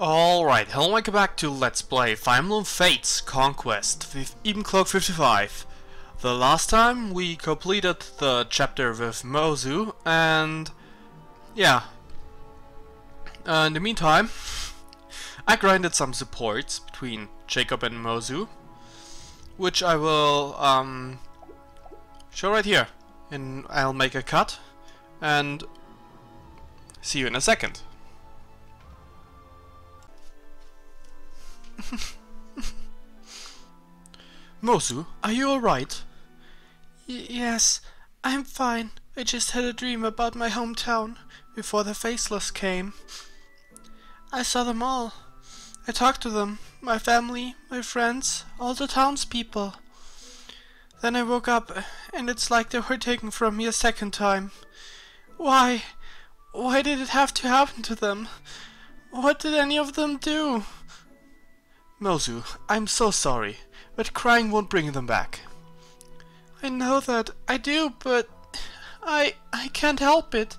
Alright, hello and welcome back to Let's Play Fire Emblem Fates Conquest with Eboncloak 55. The last time we completed the chapter with Mozu and yeah. In the meantime, I grinded some supports between Jacob and Mozu, which I will show right here. And I'll make a cut and see you in a second. Mozu, are you alright? Yes, I'm fine. I just had a dream about my hometown before the Faceless came. I saw them all. I talked to them, my family, my friends, all the townspeople. Then I woke up and it's like they were taken from me a second time. Why? Why did it have to happen to them? What did any of them do? Mozu, I'm so sorry, but crying won't bring them back. I know that. I do, but I can't help it.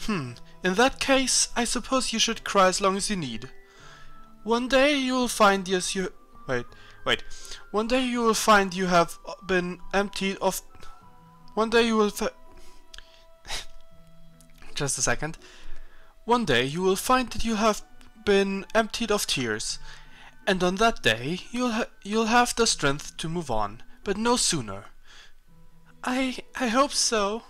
In that case, I suppose you should cry as long as you need. One day you will find One day you will find you have been emptied of... One day you will Just a second. One day you will find that you have been emptied of tears. And on that day, you'll have the strength to move on, but no sooner. I hope so.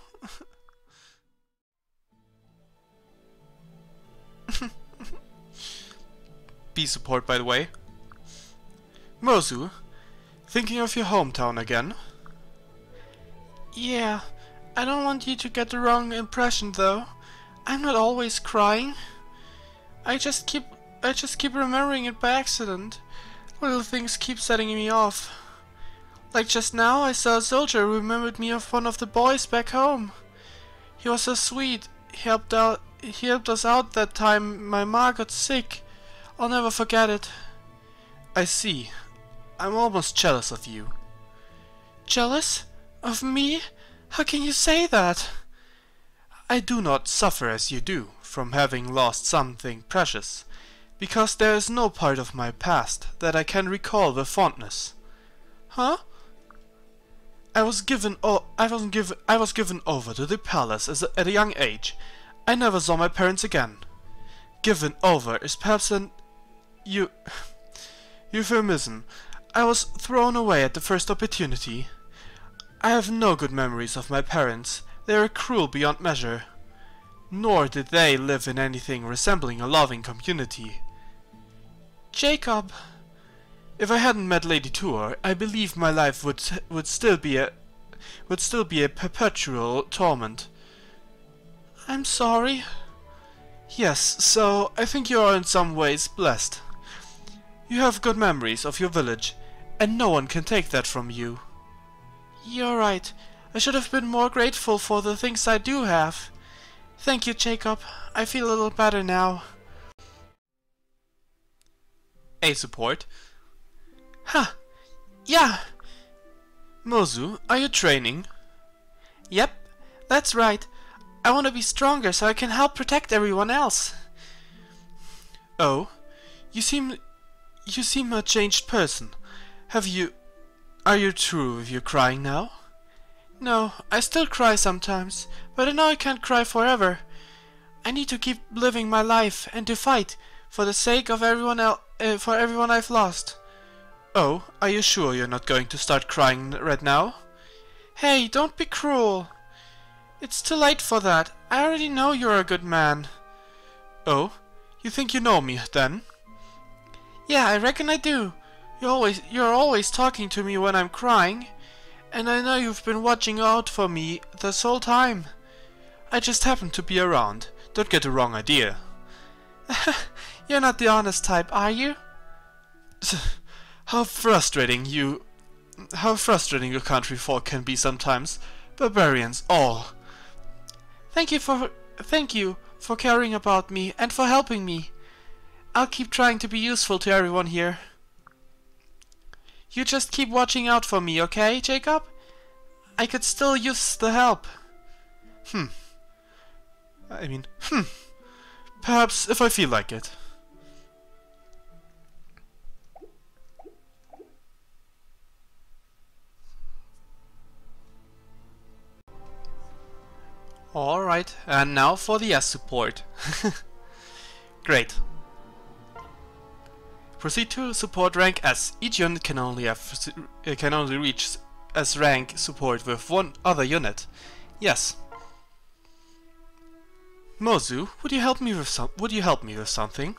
B support, by the way. Mozu, thinking of your hometown again? Yeah, I don't want you to get the wrong impression though. I'm not always crying. I just keep remembering it by accident. Little things keep setting me off. Like just now, I saw a soldier who remembered me of one of the boys back home. He was so sweet. He helped us out that time my ma got sick. I'll never forget it. I see. I'm almost jealous of you. Jealous? Of me? How can you say that? I do not suffer as you do from having lost something precious, because there is no part of my past that I can recall with fondness. Huh? I was given over to the palace at a young age. I never saw my parents again. Given over is perhaps an euphemism. I was thrown away at the first opportunity. I have no good memories of my parents. They are cruel beyond measure. Nor did they live in anything resembling a loving community. Jacob. If I hadn't met Lady Tuor, I believe my life would still be a perpetual torment. I'm sorry. Yes, so I think you are in some ways blessed. You have good memories of your village, and no one can take that from you. You're right. I should have been more grateful for the things I do have. Thank you, Jacob. I feel a little better now. A support. Huh. Yeah. Mozu, are you training? Yep, that's right. I want to be stronger so I can help protect everyone else. Oh, you seem a changed person. Are you through with your crying now? No, I still cry sometimes, but I know I can't cry forever. I need to keep living my life and to fight for the sake of everyone I've lost. Oh, are you sure you're not going to start crying right now? Hey, don't be cruel. It's too late for that. I already know you're a good man. Oh, you think you know me then? Yeah, I reckon I do. You're always talking to me when I'm crying, and I know you've been watching out for me this whole time. I just happened to be around. Don't get the wrong idea. You're not the honest type, are you? How frustrating your country folk can be sometimes. Barbarians all. Thank you for caring about me and for helping me. I'll keep trying to be useful to everyone here. You just keep watching out for me, okay, Jacob? I could still use the help. Perhaps if I feel like it. Birthright, and now for the S support. Great. Proceed to support rank S. Each unit can only reach S rank support with one other unit. Yes. Mozu, would you help me with something?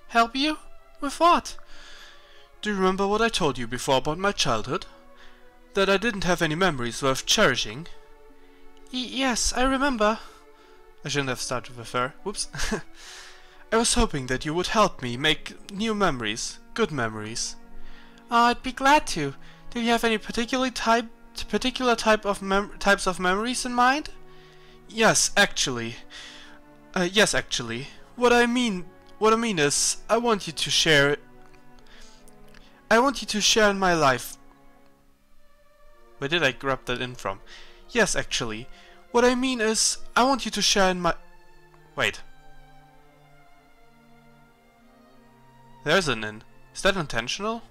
Help you? With what? Do you remember what I told you before about my childhood? That I didn't have any memories worth cherishing? Yes, I remember. I shouldn't have started with her. Whoops. I was hoping that you would help me make new memories, good memories. I'd be glad to. Do you have any particular types of memories in mind? Yes, actually. What I mean is, I want you to share in my life. Where did I grab that in from? Yes, actually. What I mean is, I want you to share in my... Wait. There's an in. Is that intentional?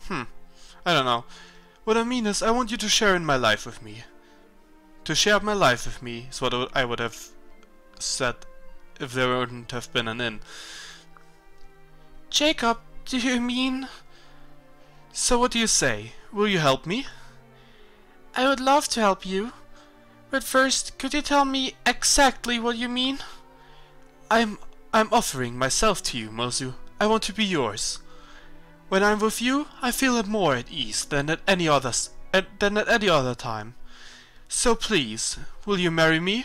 I don't know. What I mean is, I want you to share in my life with me. To share my life with me is what I would have said if there wouldn't have been an in. Jacob, do you mean... So what do you say? Will you help me? I would love to help you. But first, could you tell me exactly what you mean? I'm offering myself to you, Mozu. I want to be yours. When I'm with you, I feel more at ease than at any other time. So please, will you marry me?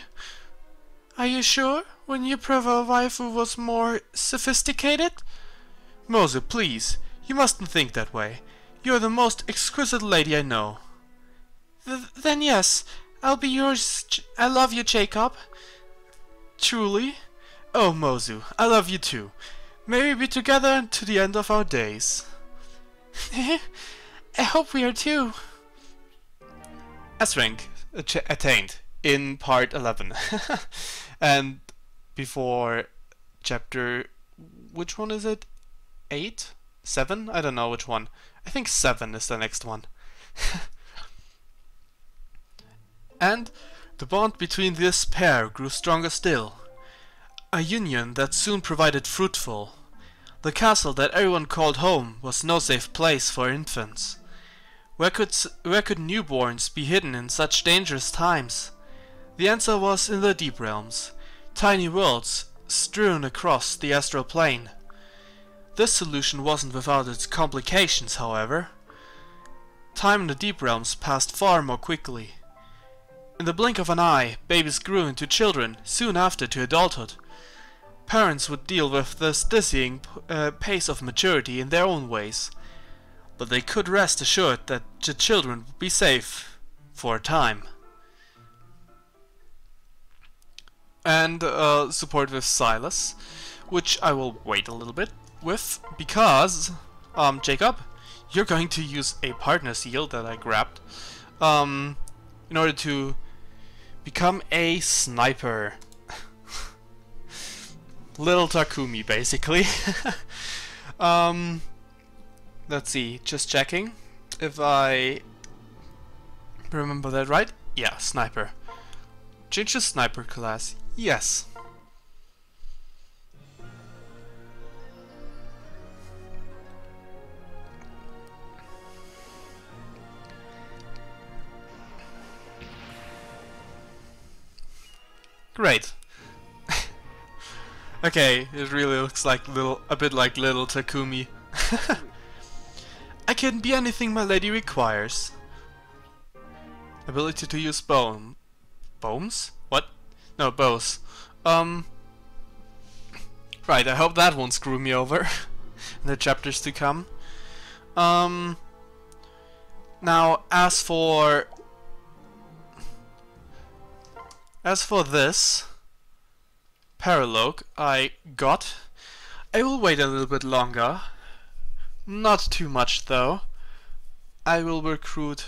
Are you sure? When your brother waifu was more sophisticated? Mozu, please, you mustn't think that way. You're the most exquisite lady I know. Then yes, I'll be yours. I love you, Jacob. Truly? Oh, Mozu, I love you too. May we be together to the end of our days. I hope we are too. S rank attained in part 11. And before chapter... which one is it? 8? 7? I don't know which one. I think 7 is the next one. And the bond between this pair grew stronger still. A union that soon proved fruitful. The castle that everyone called home was no safe place for infants. Where could newborns be hidden in such dangerous times? The answer was in the deep realms, tiny worlds strewn across the astral plane. This solution wasn't without its complications, however. Time in the deep realms passed far more quickly. In the blink of an eye, babies grew into children, soon after to adulthood. Parents would deal with this dizzying pace of maturity in their own ways, but they could rest assured that the children would be safe for a time. And support with Silas, which I will wait a little bit with, because, Jacob, you're going to use a partner seal that I grabbed, in order to become a sniper. Little Takumi, basically. Let's see, just checking if I remember that right. Yeah, sniper. Change the sniper class. Yes. Great. Okay, it really looks like a bit like little Takumi. I can be anything my lady requires. Ability to use bombs? What? No, bows. Right, I hope that won't screw me over in the chapters to come. Now, as for this Paralogue I will wait a little bit longer. Not too much though. I will recruit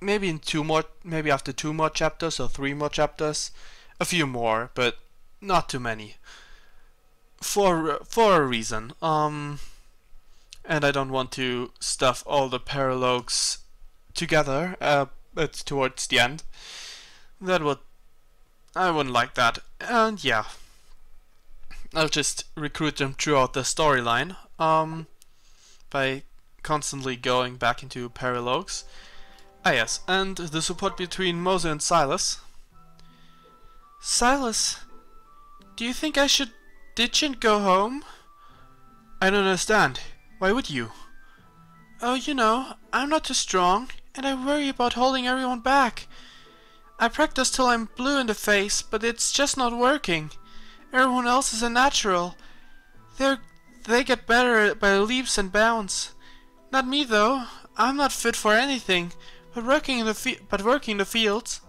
maybe after 2 more chapters or 3 more chapters. A few more, but not too many. For a reason. And I don't want to stuff all the Paralogues together towards the end. I wouldn't like that. And yeah, I'll just recruit them throughout the storyline by constantly going back into paralogs. Ah yes, and the support between Mozu and Silas. Silas, do you think I should ditch and go home? I don't understand. Why would you? Oh, you know, I'm not too strong, and I worry about holding everyone back. I practice till I'm blue in the face, but it's just not working. Everyone else is a natural. They get better by leaps and bounds. Not me though. I'm not fit for anything, but working in the fields.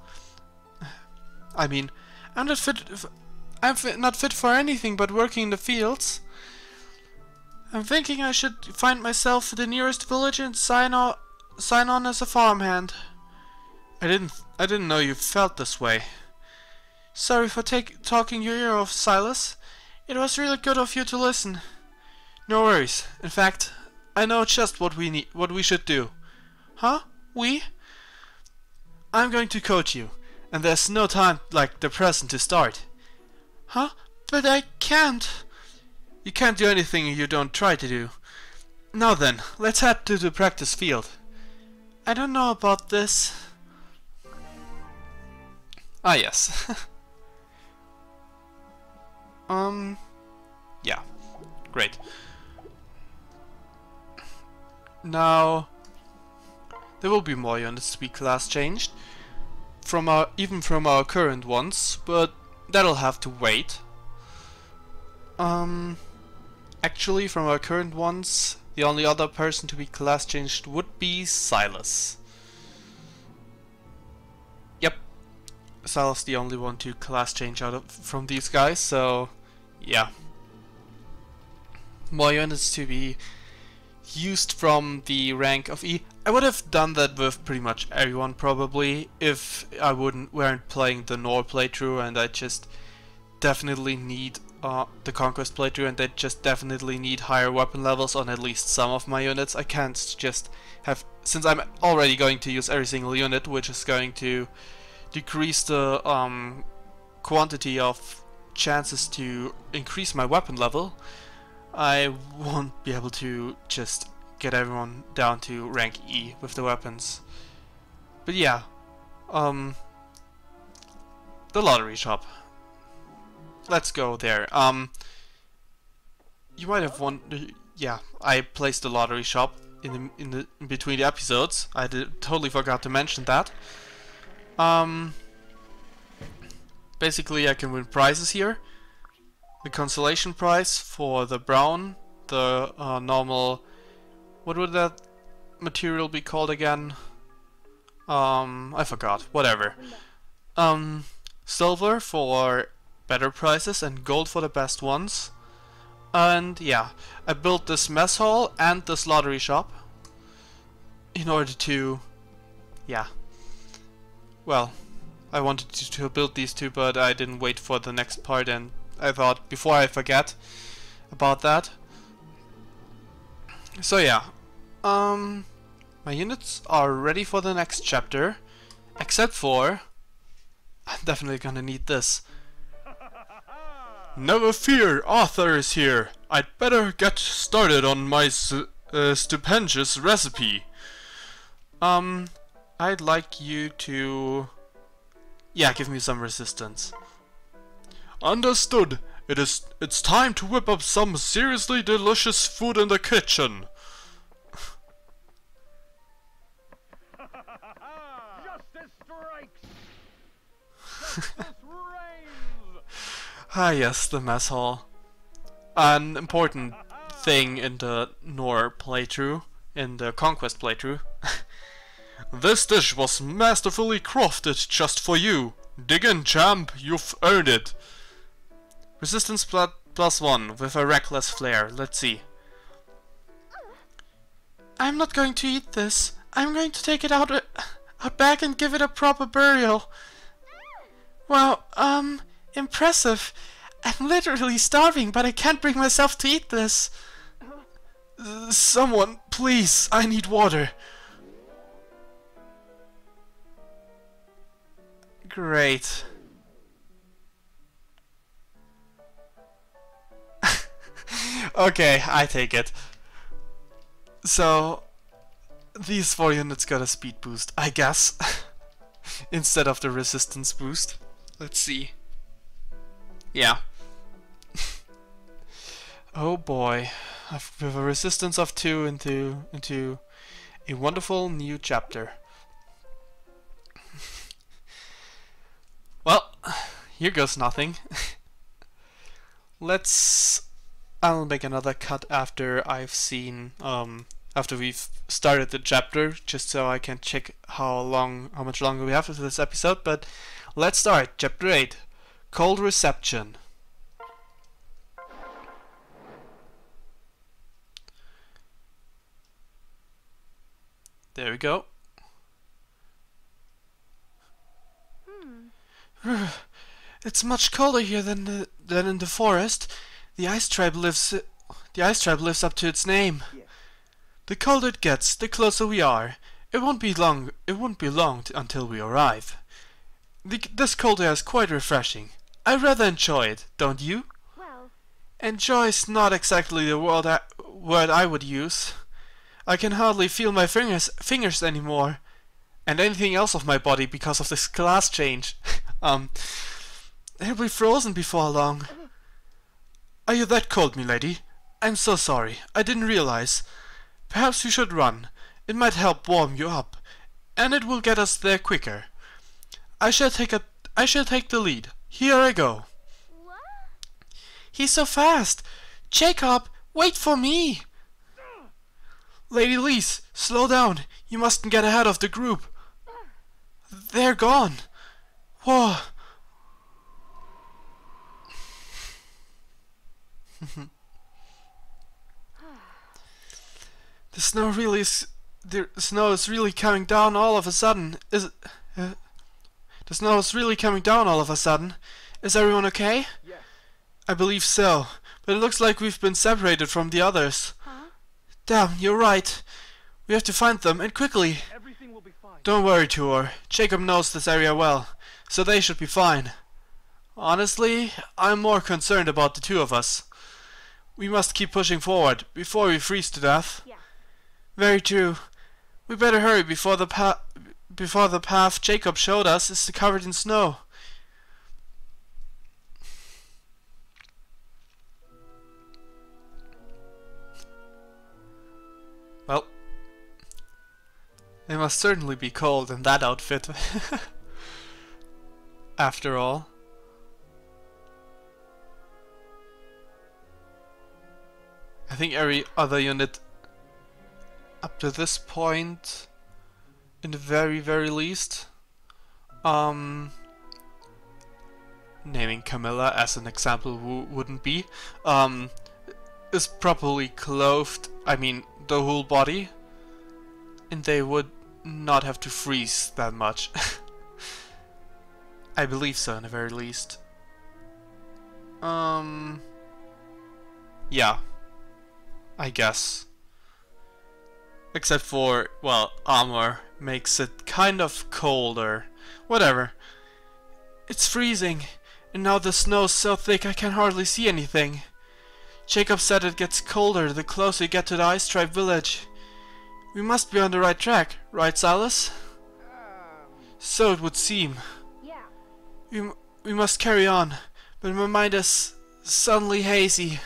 I mean, I'm not fit for anything but working in the fields. I'm thinking I should find myself the nearest village and sign on as a farmhand. I didn't know you felt this way. Sorry for talking your ear off, Silas. It was really good of you to listen. No worries. In fact, I know just what we should do. Huh? We? I'm going to coach you, and there's no time like the present to start. Huh? But I can't. You can't do anything you don't try to do. Now then, let's head to the practice field. I don't know about this. Ah yes. Yeah. Great. Now there will be more units to be class changed even from our current ones, but that'll have to wait. Actually, from our current ones, the only other person to be class changed would be Silas. Yep, Silas the only one to class change from these guys, so yeah. More units to be used from the rank of E. I would have done that with pretty much everyone probably if I weren't playing the Nor playthrough and I just definitely need the Conquest playthrough, and they just definitely need higher weapon levels on at least some of my units. I can't just have, since I'm already going to use every single unit, which is going to decrease the quantity of chances to increase my weapon level, I won't be able to just get everyone down to rank E with the weapons. But yeah, the lottery shop. Let's go there. You might have wondered. Yeah, I placed the lottery shop in between the episodes. I totally forgot to mention that. Basically, I can win prizes here. The consolation prize for the brown, the normal. What would that material be called again? I forgot. Whatever. Silver for better prices and gold for the best ones. And yeah, I built this mess hall and this lottery shop in order to, yeah, well, I wanted to build these two, but I didn't wait for the next part, and I thought before I forget about that. So yeah, my units are ready for the next chapter, except for I'm definitely gonna need this. Never fear, Arthur is here. I'd better get started on my stupendous recipe. I'd like you to, yeah, give me some resistance. Understood. It's time to whip up some seriously delicious food in the kitchen. Justice strikes. Justice reigns. Ah yes, the mess hall. An important thing in the Nor playthrough, in the Conquest playthrough. This dish was masterfully crafted just for you. Dig in, champ, you've earned it. Resistance +1 with a reckless flair. Let's see. I'm not going to eat this. I'm going to take it out back and give it a proper burial. Wow, impressive. I'm literally starving, but I can't bring myself to eat this. Someone, please, I need water. Great. Okay, I take it. So, these 4 units got a speed boost, I guess. Instead of the resistance boost. Let's see. Yeah. Oh boy. With a resistance of 2 into a wonderful new chapter. Well, here goes nothing. I'll make another cut after I've seen, after we've started the chapter, just so I can check how much longer we have for this episode, but let's start. Chapter 8, Cold Reception. There we go. It's much colder here than in the forest. The ice tribe lives up to its name. Yes. The colder it gets, the closer we are. It won't be long until we arrive. This cold air is quite refreshing. I rather enjoy it, don't you? Well, Enjoy is not exactly the word I would use. I can hardly feel my fingers anymore, and anything else of my body because of this glass change. It'll be frozen before long. Are you that cold, milady? I'm so sorry. I didn't realize. Perhaps we should run. It might help warm you up, and it will get us there quicker. I shall take the lead. Here I go. what? He's so fast! Jacob, wait for me! Lady Lise, slow down. You mustn't get ahead of the group. They're gone. Whoa. The snow is really coming down all of a sudden. The snow is really coming down all of a sudden. Is everyone okay? Yes. I believe so, but it looks like we've been separated from the others. Huh? Damn, you're right. We have to find them, and quickly. Everything will be fine. Don't worry, Tuor. Jacob knows this area well, so they should be fine. Honestly, I'm more concerned about the 2 of us. We must keep pushing forward before we freeze to death. Yeah. Very true. We better hurry before the path Jacob showed us is covered in snow. Well, it must certainly be cold in that outfit. After all. I think every other unit up to this point, in the very least, naming Camilla as an example wouldn't be, is properly clothed, I mean the whole body, and they would not have to freeze that much. I believe so, in the very least. Yeah, I guess. Except for, well, armor makes it kind of colder. Whatever. It's freezing, and now the snow's so thick I can hardly see anything. Jacob said it gets colder the closer you get to the Ice Tribe village. We must be on the right track, right, Silas? So it would seem. Yeah. We must carry on, but my mind is suddenly hazy,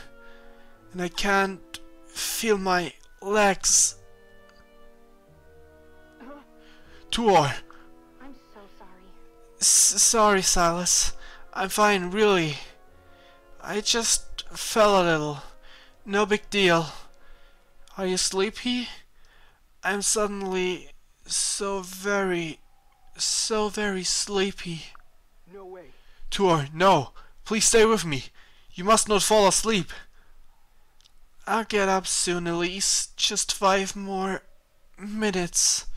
and I can't feel my legs. Tuor! I'm so sorry. Sorry, Silas. I'm fine, really. I just fell a little. No big deal. Are you sleepy? I'm suddenly so very sleepy. No way. Tuor, no! Please stay with me. You must not fall asleep. I'll get up soon, Elise. Just 5 more minutes.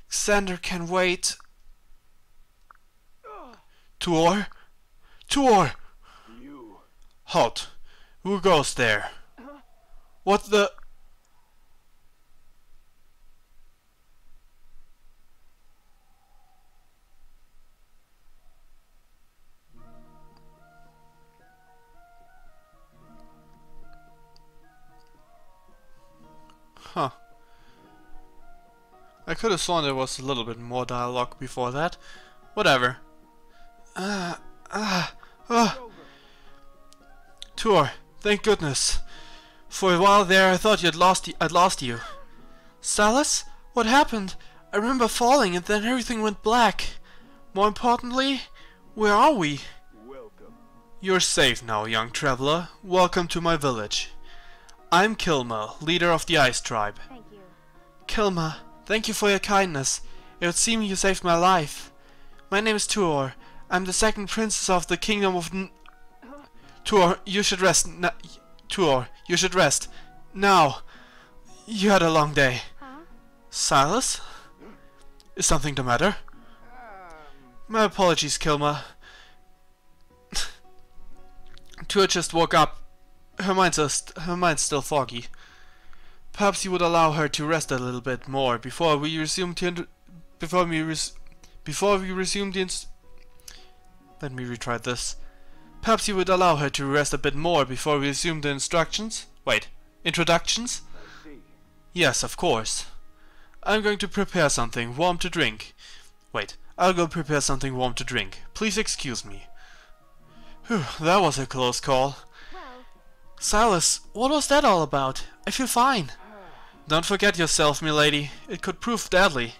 Xander can wait. Tuor? Tuor! You. Halt. Who goes there? What the... Huh. I could have sworn there was a little bit more dialogue before that. Whatever. Tour, thank goodness. For a while there I thought I'd lost you. Silas? What happened? I remember falling and then everything went black. More importantly, where are we? Welcome. You're safe now, young traveler. Welcome to my village. I'm Kilma, leader of the Ice Tribe. Thank you. Kilma, thank you for your kindness. It would seem you saved my life. My name is Tuor. I'm the second princess of the kingdom of Tuor, you should rest. Tuor, you should rest. Now. You had a long day. Huh? Silas? Is something the matter? My apologies, Kilma. Tuor just woke up. Her mind's still foggy. Perhaps you would allow her to rest a little bit more before we resume Let me retry this. Perhaps you would allow her to rest a bit more before we resume the instructions? Wait, introductions? I see. Yes, of course. I'm going to prepare something warm to drink. Wait, I'll go prepare something warm to drink. Please excuse me. Whew, that was a close call. Well, Silas, what was that all about? I feel fine. Don't forget yourself, milady. It could prove deadly.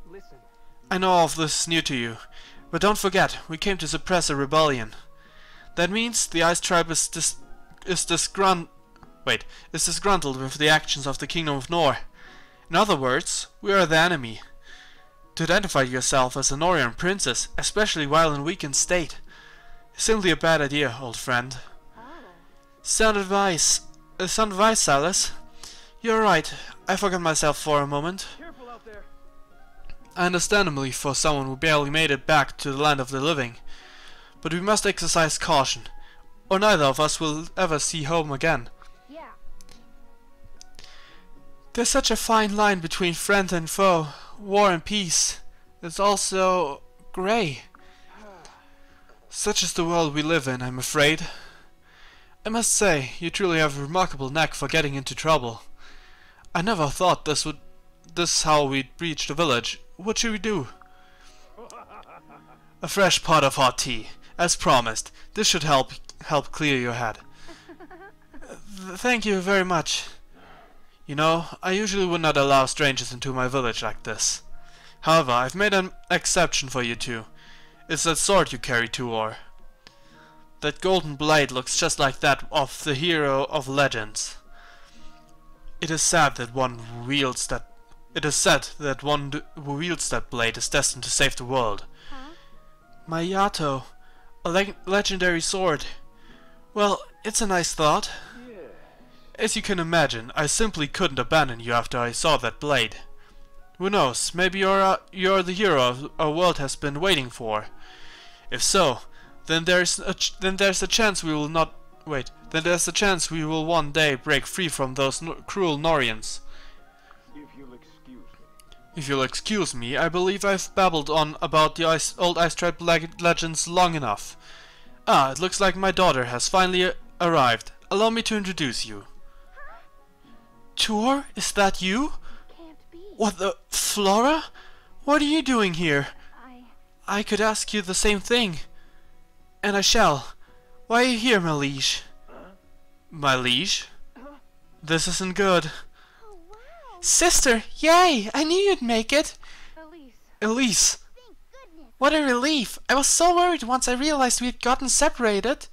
Listen. I know all of this is new to you, but don't forget, we came to suppress a rebellion. That means the Ice Tribe is disgruntled with the actions of the Kingdom of Nor. In other words, we are the enemy. To identify yourself as a Norian princess, especially while in weakened state, is simply a bad idea, old friend. oh. Sound advice, Silas. You're right. I forgot myself for a moment. Careful out there. Understandably for someone who barely made it back to the land of the living. But we must exercise caution, or neither of us will ever see home again. Yeah. There's such a fine line between friend and foe, war and peace. It's also grey. Such is the world we live in, I'm afraid. I must say, you truly have a remarkable knack for getting into trouble. I never thought this how we'd reach the village. What should we do? A fresh pot of hot tea. As promised, this should help clear your head. Thank you very much. You know, I usually would not allow strangers into my village like this. However, I've made an exception for you two. It's that sword you carry, Tuor. That golden blade looks just like that of the hero of legends. It is said that one who wields that blade is destined to save the world. Huh? My Yato, a legendary sword. Well, it's a nice thought. Yeah. As you can imagine, I simply couldn't abandon you after I saw that blade. Who knows, maybe you're the hero our world has been waiting for. If so, then there's a chance we will one day break free from those cruel Norians. If you'll excuse me, I believe I've babbled on about the old Ice Tribe legends long enough. Ah, it looks like my daughter has finally arrived. Allow me to introduce you. Tuor, is that you? Can't be. What the... Flora? What are you doing here? I... I could ask you the same thing. And I shall. Why are you here, my liege? My liege? This isn't good. Oh, wow. Sister, yay! I knew you'd make it. Elise. Elise, Thank goodness. what a relief. I was so worried once I realized we had gotten separated.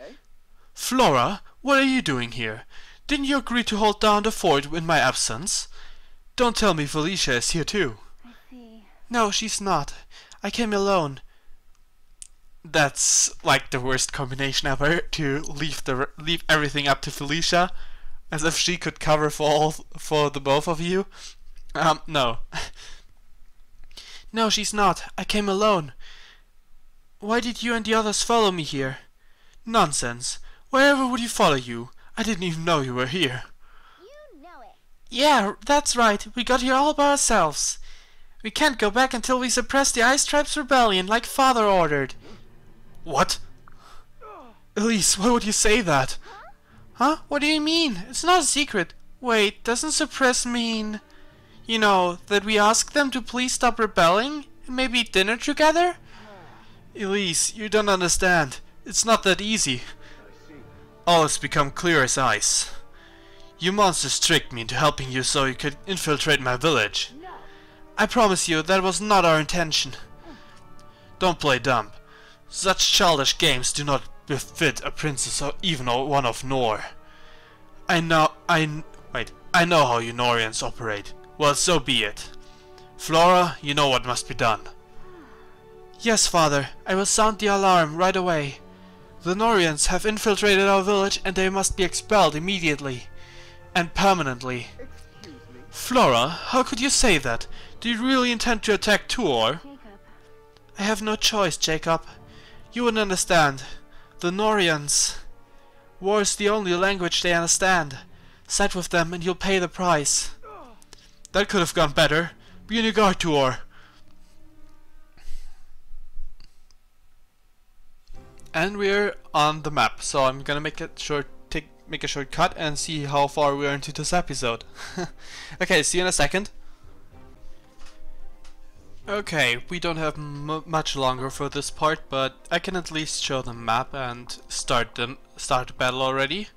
Flora, what are you doing here? Didn't you agree to hold down the fort in my absence? Don't tell me Felicia is here too. I see. No, she's not. I came alone. That's like the worst combination ever, to leave everything up to Felicia, as if she could cover for the both of you. No. No, she's not. I came alone. Why did you and the others follow me here? Nonsense. Wherever would you follow you? I didn't even know you were here. You know it. Yeah, that's right. We got here all by ourselves. We can't go back until we suppress the Ice Tribe's rebellion like Father ordered. What? Elise, why would you say that? Huh? What do you mean? It's not a secret. Wait, doesn't suppress mean, you know, that we ask them to please stop rebelling and maybe eat dinner together? Elise, you don't understand. It's not that easy. I see. All has become clear as ice. You monsters tricked me into helping you so you could infiltrate my village. No. I promise you that was not our intention. Don't play dumb. Such childish games do not befit a princess or even one of Nor. I know how you Norians operate. Well, so be it. Flora, you know what must be done. Yes, father. I will sound the alarm right away. The Norians have infiltrated our village and they must be expelled immediately. And permanently. Excuse me. Flora, how could you say that? Do you really intend to attack Tuor? Jacob. I have no choice, Jacob. You wouldn't understand. The Norians. War is the only language they understand. Side with them and you'll pay the price. That could have gone better. Be on your guard, Tuor. And we're on the map, so I'm gonna make a short cut and see how far we are into this episode. Okay, see you in a second. Okay, we don't have much longer for this part, but I can at least show the map and start the battle already.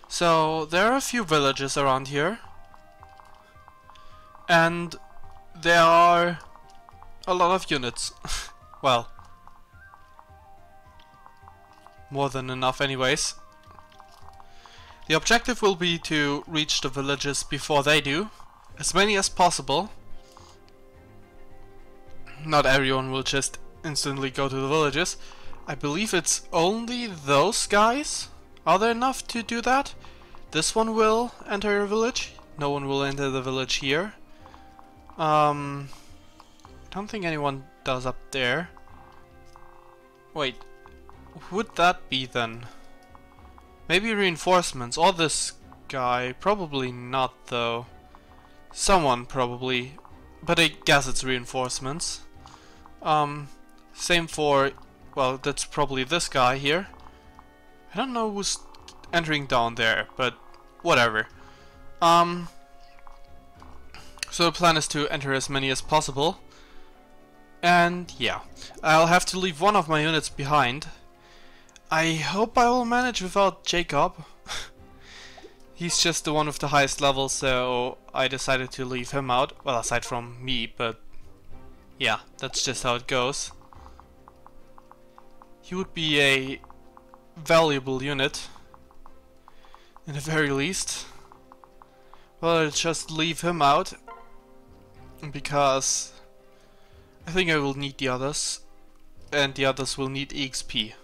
So there are a few villages around here, and there are a lot of units. Well, more than enough anyways. The objective will be to reach the villages before they do, as many as possible. Not everyone will just instantly go to the villages. I believe it's only those guys. Are there enough to do that? This one will enter a village. No one will enter the village here. I don't think anyone does up there. Wait, would that be then? Maybe reinforcements, or this guy. Probably not though. Someone probably, but I guess it's reinforcements. Same for, well, that's probably this guy here. I don't know who's entering down there, but whatever. So the plan is to enter as many as possible. And yeah, I'll have to leave one of my units behind. I hope I will manage without Jacob. He's just the one with the highest level, so I decided to leave him out. Well, aside from me, but yeah, that's just how it goes. He would be a valuable unit, in the very least. Well, I'll just leave him out, because I think I will need the others, and the others will need EXP.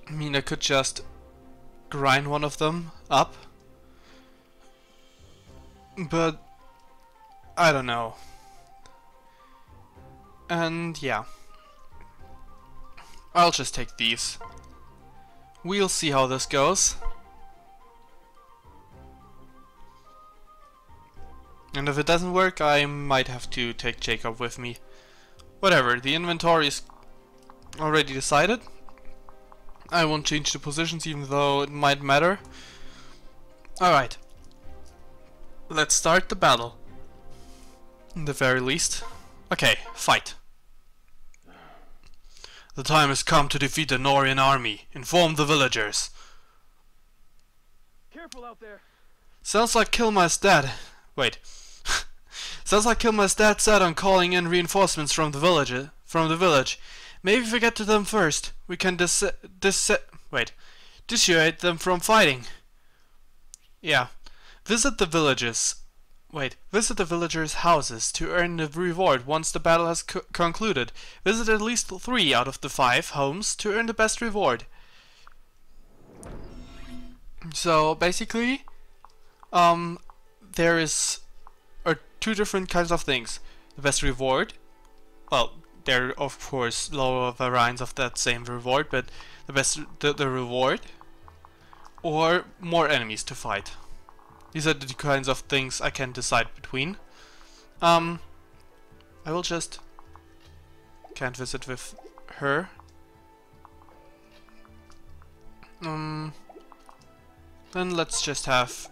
I mean, I could just grind one of them up, but I don't know. And yeah, I'll just take these. We'll see how this goes. And if it doesn't work, I might have to take Jacob with me. Whatever, the inventory is already decided. I won't change the positions even though it might matter. Alright. Let's start the battle. In the very least. Okay, fight. The time has come to defeat the Norian army. Inform the villagers. Careful out there. Sounds like Kilma's dad. Wait. Sounds like Kilma's dad set on calling in reinforcements from the village. Maybe if we get to them first, we can dissuade them from fighting. Yeah. Visit the villagers' houses to earn the reward once the battle has concluded. Visit at least 3 out of the 5 homes to earn the best reward. So basically, there are 2 different kinds of things. The best reward, well, there are of course lower variants of that same reward, but the reward, or more enemies to fight. These are the 2 kinds of things I can decide between. I will just can't visit with her. Then let's just have...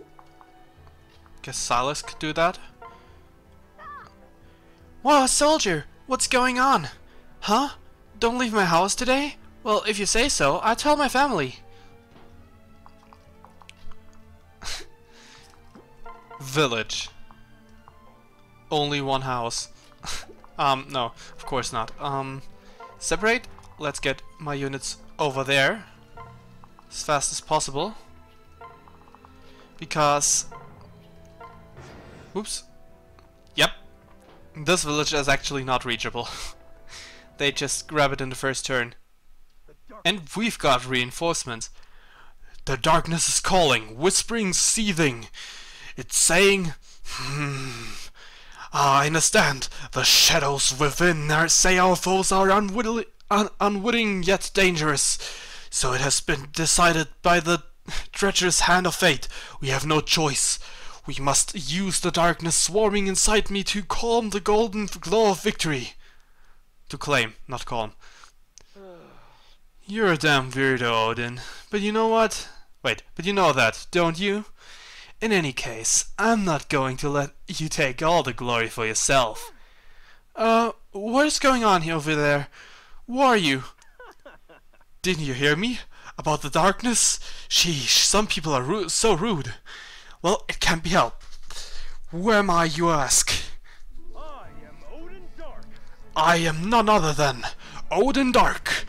guess Silas could do that. Whoa, soldier! What's going on? Huh? Don't leave my house today? Well, if you say so, I'll tell my family. Village. Only one house. No, of course not. Separate. Let's get my units over there as fast as possible. Because... Oops. Yep. This village is actually not reachable. They just grab it in the first turn. And we've got reinforcements. The darkness is calling, whispering, seething. It's saying... I understand. The shadows within say our foes are unwitting yet dangerous. So it has been decided by the treacherous hand of fate. We have no choice. We must use the darkness swarming inside me to calm the golden glow of victory. To claim, not calm. You're a damn weirdo, Odin. But you know what? Wait, but you know that, don't you? In any case, I'm not going to let you take all the glory for yourself. What is going on here over there? Who are you? Didn't you hear me? About the darkness? Sheesh, some people are so rude. Well, it can't be helped. Who am I, you ask? I am Odin Dark. I am none other than Odin Dark.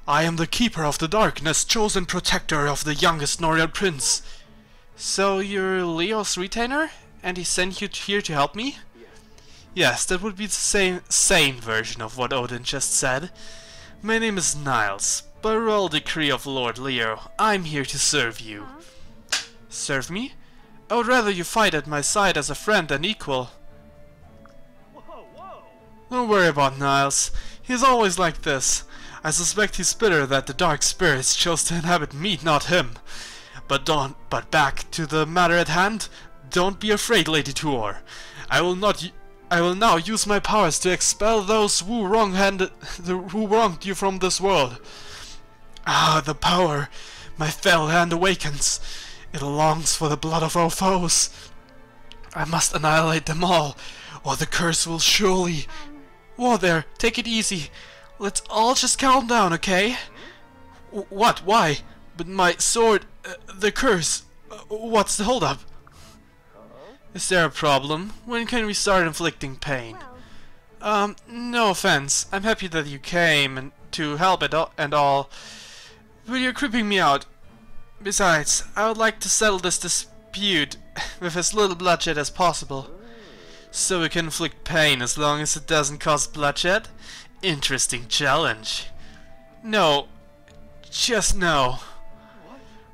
I am the keeper of the darkness, chosen protector of the youngest Norian prince. So you're Leo's retainer? And he sent you here to help me? Yes, that would be the sane version of what Odin just said. My name is Niles. By royal decree of Lord Leo, I'm here to serve you. Serve me? I would rather you fight at my side as a friend and equal. Whoa, whoa. Don't worry about Niles. He's always like this. I suspect he's bitter that the dark spirits chose to inhabit me, not him. But back to the matter at hand. Don't be afraid, Lady Tuor. I will now use my powers to expel those who wronged you from this world. Ah, the power! My fell hand awakens. It longs for the blood of our foes. I must annihilate them all, or the curse will surely... Whoa there, take it easy. Let's all just calm down, okay? What? Why? But my sword... the curse... what's the holdup? Is there a problem? When can we start inflicting pain? No offense. I'm happy that you came and to help and all. But you're creeping me out. Besides, I would like to settle this dispute with as little bloodshed as possible. So we can inflict pain as long as it doesn't cause bloodshed? Interesting challenge. No. Just no.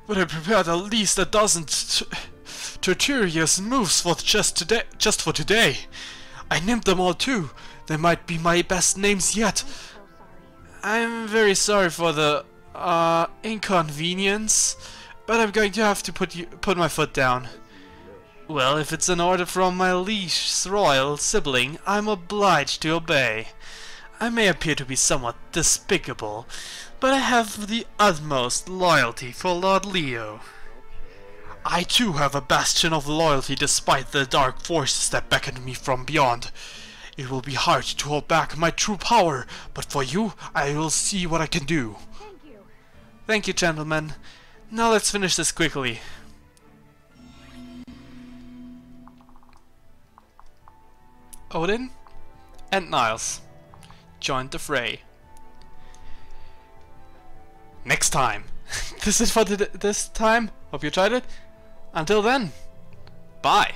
But I prepared at least a dozen tortuous moves for just for today. I named them all too. They might be my best names yet. I'm very sorry for the inconvenience, but I'm going to have to put my foot down. Well, if it's an order from my liege royal sibling, I'm obliged to obey. I may appear to be somewhat despicable, but I have the utmost loyalty for Lord Leo. I too have a bastion of loyalty despite the dark forces that beckon me from beyond. It will be hard to hold back my true power, but for you, I will see what I can do. Thank you. Thank you, gentlemen. Now let's finish this quickly. Odin and Niles joined the fray. Next time. This is for this time. Hope you tried it. Until then, bye.